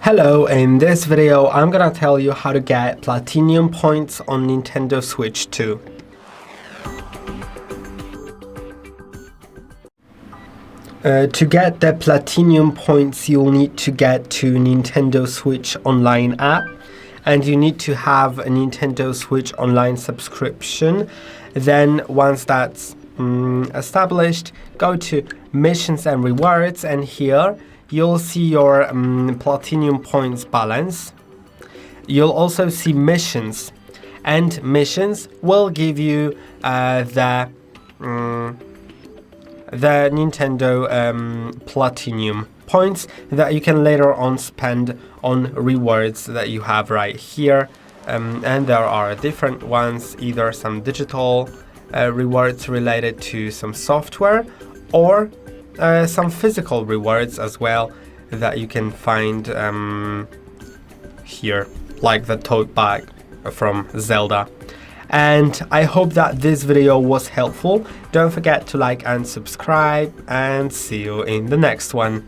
Hello, in this video I'm gonna tell you how to get platinum points on Nintendo Switch 2. To get the platinum points, you'll need to get to Nintendo Switch Online app, and you need to have a Nintendo Switch Online subscription. Then once that's established, go to Missions and Rewards, and here you'll see your platinum points balance. You'll also see missions, and missions will give you the Nintendo platinum points that you can later on spend on rewards that you have right here. And there are different ones, either some digital rewards related to some software, or some physical rewards as well that you can find here, like the tote bag from Zelda. And I hope that this video was helpful. Don't forget to like and subscribe, and see you in the next one.